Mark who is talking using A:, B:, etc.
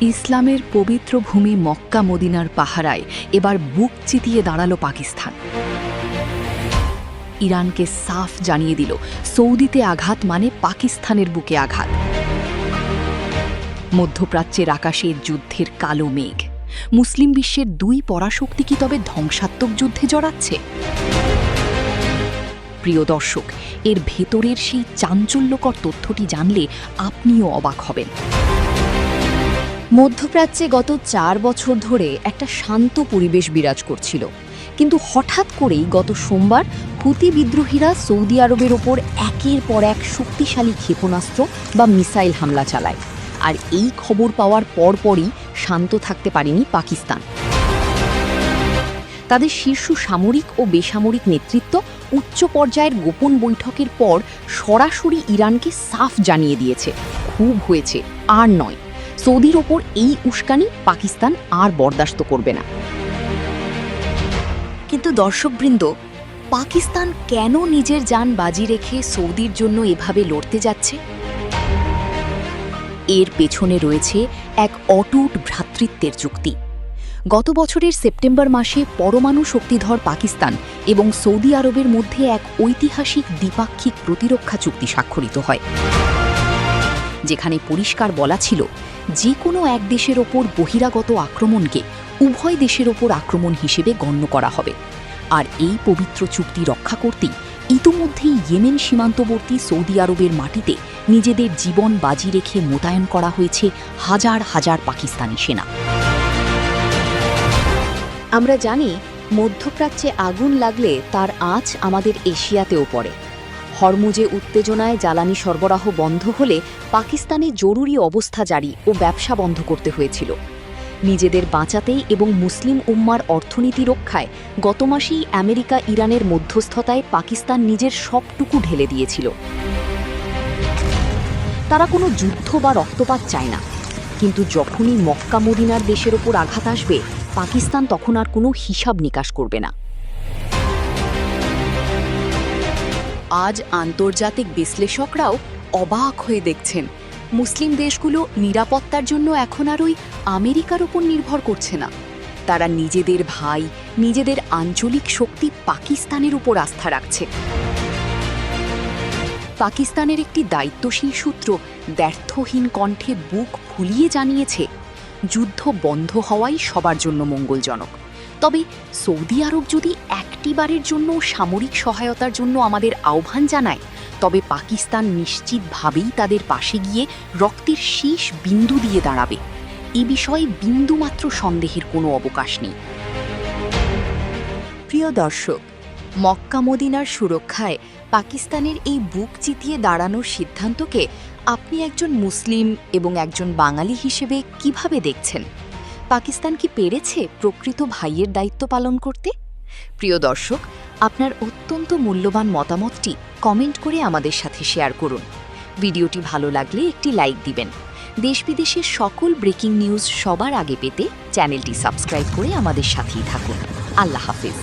A: ইসলামের পবিত্র ভূমি মক্কা মদিনার পাহারায় এবার বুক চিতিয়ে দাঁড়ালো পাকিস্তান। ইরানকে সাফ জানিয়ে দিল, সৌদিতে আঘাত মানে পাকিস্তানের বুকে আঘাত। মধ্যপ্রাচ্যের আকাশে যুদ্ধের কালো মেঘ। মুসলিম বিশ্বের দুই পরাশক্তি কি তবে ধ্বংসাত্মক যুদ্ধে জড়াচ্ছে? প্রিয় দর্শক, এর ভেতরের সেই চাঞ্চল্যকর তথ্যটি জানলে আপনিও অবাক হবেন।
B: মধ্যপ্রাচ্যে গত 4 বছর ধরে একটা শান্ত পরিবেশ বিরাজ করছিল, কিন্তু হঠাৎ করেই গত সোমবার হুতি বিদ্রোহীরা সৌদি আরবের ওপর একের পর এক শক্তিশালী ক্ষেপণাস্ত্র বা মিসাইল হামলা চালায়। আর এই খবর পাওয়ার পরপরই শান্ত থাকতে পারেনি পাকিস্তান। তাদের শীর্ষ সামরিক ও বেসামরিক নেতৃত্ব উচ্চ পর্যায়ের গোপন বৈঠকের পর সরাসরি ইরানকে সাফ জানিয়ে দিয়েছে, খুব হয়েছে, আর নয়। সৌদির ওপর এই উস্কানি পাকিস্তান আর বরদাস্ত করবে না।
A: কিন্তু দর্শকবৃন্দ, পাকিস্তান কেন নিজের জান বাজি রেখে সৌদির জন্য এভাবে লড়তে যাচ্ছে? এর পেছনে রয়েছে এক অটুট ভ্রাতৃত্বের চুক্তি। গত বছরের সেপ্টেম্বর মাসে পরমাণু শক্তিধর পাকিস্তান এবং সৌদি আরবের মধ্যে এক ঐতিহাসিক দ্বিপাক্ষিক প্রতিরক্ষা চুক্তি স্বাক্ষরিত হয়, যেখানে পরিষ্কার বলা ছিল যে কোনো এক দেশের ওপর বহিরাগত আক্রমণকে উভয় দেশের ওপর আক্রমণ হিসেবে গণ্য করা হবে। আর এই পবিত্র চুক্তি রক্ষা করতেই ইতোমধ্যেই ইয়েমেন সীমান্তবর্তী সৌদি আরবের মাটিতে নিজেদের জীবন বাজি রেখে মোতায়েন করা হয়েছে হাজার হাজার পাকিস্তানি সেনা।
B: আমরা জানি, মধ্যপ্রাচ্যে আগুন লাগলে তার আঁচ আমাদের এশিয়াতেও পড়ে। হরমুজে উত্তেজনায় জ্বালানি সরবরাহ বন্ধ হলে পাকিস্তানে জরুরি অবস্থা জারি ও ব্যবসা বন্ধ করতে হয়েছিল। নিজেদের বাঁচাতেই এবং মুসলিম উম্মার অর্থনীতি রক্ষায় গত মাসেই আমেরিকা ইরানের মধ্যস্থতায় পাকিস্তান নিজের সবটুকু ঢেলে দিয়েছিল। তারা কোনো যুদ্ধ বা রক্তপাত চায় না, কিন্তু যখনই মক্কা মদিনার দেশের ওপর আঘাত আসবে, পাকিস্তান তখন আর কোনো হিসাব নিকাশ করবে না।
A: আজ আন্তর্জাতিক বিশ্লেষকরাও অবাক হয়ে দেখছেন, মুসলিম দেশগুলো নিরাপত্তার জন্য এখন আর ওই আমেরিকার ওপর নির্ভর করছে না। তারা নিজেদের ভাই, নিজেদের আঞ্চলিক শক্তি পাকিস্তানের উপর আস্থা রাখছে। পাকিস্তানের একটি দায়িত্বশীল সূত্র ব্যর্থহীন কণ্ঠে বুক ফুলিয়ে জানিয়েছে, যুদ্ধ বন্ধ হওয়াই সবার জন্য মঙ্গলজনক। তবে সৌদি আরব যদি একটিবারের জন্য সামরিক সহায়তার জন্য আমাদের আহ্বান জানায়, তবে পাকিস্তান নিশ্চিতভাবেই তাদের পাশে গিয়ে রক্তের শেষ বিন্দু দিয়ে দাঁড়াবে। এ বিষয়ে বিন্দুমাত্র সন্দেহের কোনো অবকাশ নেই। প্রিয় দর্শক, মক্কা মদিনার সুরক্ষায় পাকিস্তানের এই বুক চিতিয়ে দাঁড়ানোর সিদ্ধান্তকে আপনি একজন মুসলিম এবং একজন বাঙালি হিসেবে কিভাবে দেখছেন? পাকিস্তান কি পেরেছে প্রকৃত ভাইয়ের দায়িত্ব পালন করতে? প্রিয় দর্শক, আপনার অত্যন্ত মূল্যবান মতামতটি কমেন্ট করে আমাদের সাথে শেয়ার করুন। ভিডিওটি ভালো লাগলে একটি লাইক দিবেন। দেশ বিদেশের সকল ব্রেকিং নিউজ সবার আগে পেতে চ্যানেলটি সাবস্ক্রাইব করে আমাদের সাথেই থাকুন। আল্লাহ হাফেজ।